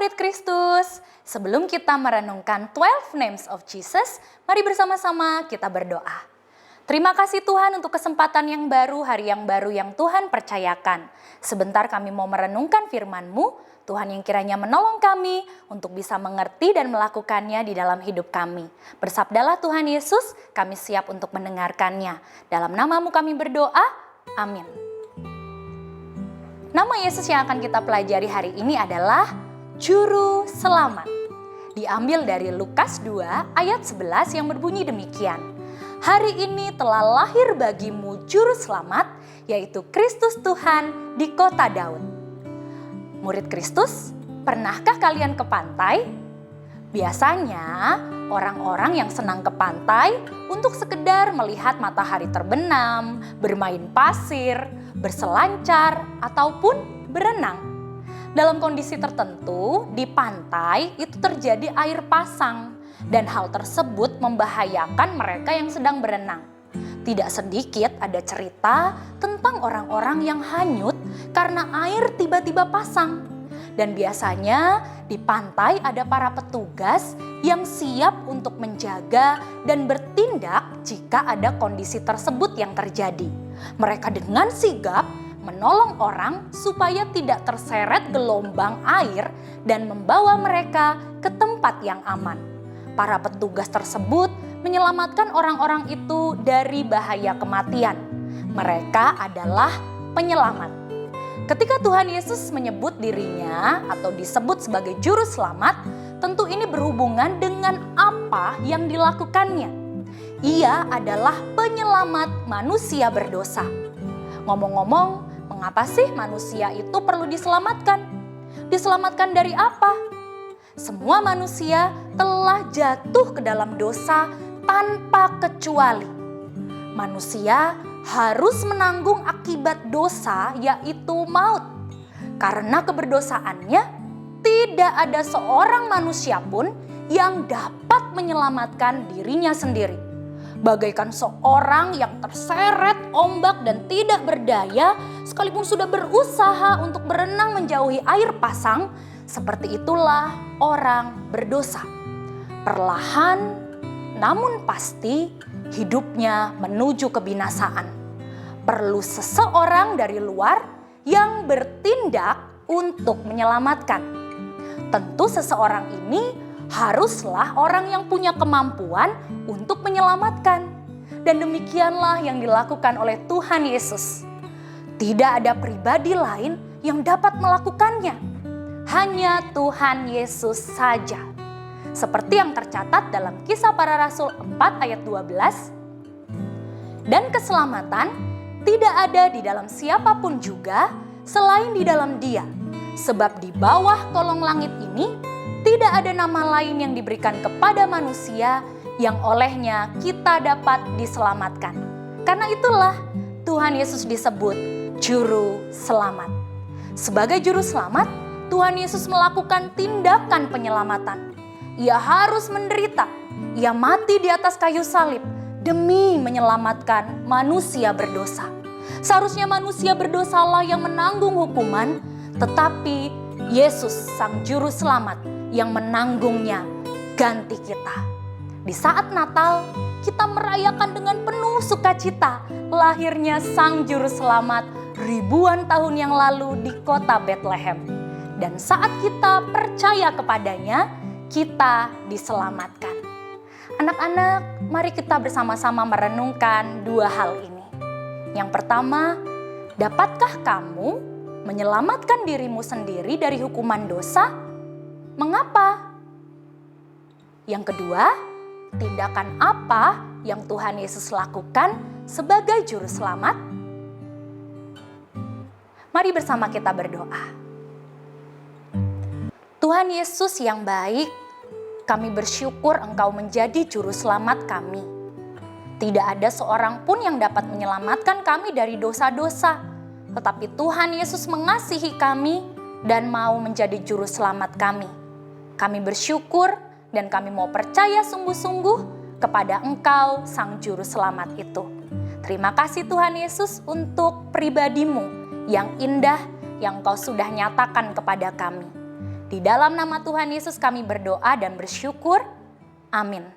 murid Kristus, sebelum kita merenungkan 12 Names of Jesus, mari bersama-sama kita berdoa. Terima kasih Tuhan untuk kesempatan yang baru, hari yang baru yang Tuhan percayakan. Sebentar kami mau merenungkan firman-Mu, Tuhan yang kiranya menolong kami untuk bisa mengerti dan melakukannya di dalam hidup kami. Bersabdalah Tuhan Yesus, kami siap untuk mendengarkannya. Dalam nama-Mu kami berdoa, amin. Nama Yesus yang akan kita pelajari hari ini adalah Juru Selamat. Diambil dari Lukas 2 ayat 11 yang berbunyi demikian. Hari ini telah lahir bagimu Juru Selamat, yaitu Kristus Tuhan di kota Daud. Murid Kristus, pernahkah kalian ke pantai? Biasanya orang-orang yang senang ke pantai untuk sekedar melihat matahari terbenam, bermain pasir, berselancar, ataupun berenang. Dalam kondisi tertentu, di pantai itu terjadi air pasang dan hal tersebut membahayakan mereka yang sedang berenang. Tidak sedikit ada cerita tentang orang-orang yang hanyut karena air tiba-tiba pasang. Dan biasanya di pantai ada para petugas yang siap untuk menjaga dan bertindak jika ada kondisi tersebut yang terjadi. Mereka dengan sigap menolong orang supaya tidak terseret gelombang air dan membawa mereka ke tempat yang aman. Para petugas tersebut menyelamatkan orang-orang itu dari bahaya kematian. Mereka adalah penyelamat. Ketika Tuhan Yesus menyebut dirinya atau disebut sebagai Juru Selamat, tentu ini berhubungan dengan apa yang dilakukannya. Ia adalah penyelamat manusia berdosa. Ngomong-ngomong, mengapa sih manusia itu perlu diselamatkan? Diselamatkan dari apa? Semua manusia telah jatuh ke dalam dosa tanpa kecuali. Manusia harus menanggung akibat dosa, yaitu maut. Karena keberdosaannya, tidak ada seorang manusia pun yang dapat menyelamatkan dirinya sendiri. Bagaikan seorang yang terseret ombak dan tidak berdaya, sekalipun sudah berusaha untuk berenang menjauhi air pasang, seperti itulah orang berdosa. Perlahan namun pasti hidupnya menuju kebinasaan. Perlu seseorang dari luar yang bertindak untuk menyelamatkan. Tentu seseorang ini haruslah orang yang punya kemampuan untuk menyelamatkan. Dan demikianlah yang dilakukan oleh Tuhan Yesus. Tidak ada pribadi lain yang dapat melakukannya. Hanya Tuhan Yesus saja. Seperti yang tercatat dalam Kisah Para Rasul 4 ayat 12. Dan keselamatan tidak ada di dalam siapapun juga selain di dalam Dia. Sebab di bawah kolong langit ini tidak ada nama lain yang diberikan kepada manusia yang olehnya kita dapat diselamatkan. Karena itulah Tuhan Yesus disebut Juru Selamat. Sebagai Juru Selamat, Tuhan Yesus melakukan tindakan penyelamatan. Ia harus menderita, ia mati di atas kayu salib demi menyelamatkan manusia berdosa. Seharusnya manusia berdosalah yang menanggung hukuman, tetapi Yesus Sang Juru Selamat yang menanggungnya ganti kita. Di saat Natal, kita merayakan dengan penuh sukacita lahirnya Sang Juru Selamat ribuan tahun yang lalu di kota Bethlehem. Dan saat kita percaya kepadanya, kita diselamatkan. Anak-anak, mari kita bersama-sama merenungkan dua hal ini. Yang pertama, dapatkah kamu menyelamatkan dirimu sendiri dari hukuman dosa? Mengapa? Yang kedua, tindakan apa yang Tuhan Yesus lakukan sebagai Juru Selamat? Mari bersama kita berdoa. Tuhan Yesus yang baik, kami bersyukur Engkau menjadi Juru Selamat kami. Tidak ada seorang pun yang dapat menyelamatkan kami dari dosa-dosa, tetapi Tuhan Yesus mengasihi kami dan mau menjadi Juru Selamat kami. Kami bersyukur dan kami mau percaya sungguh-sungguh kepada Engkau, Sang Juru Selamat itu. Terima kasih Tuhan Yesus untuk pribadi-Mu yang indah yang Engkau sudah nyatakan kepada kami. Di dalam nama Tuhan Yesus kami berdoa dan bersyukur. Amin.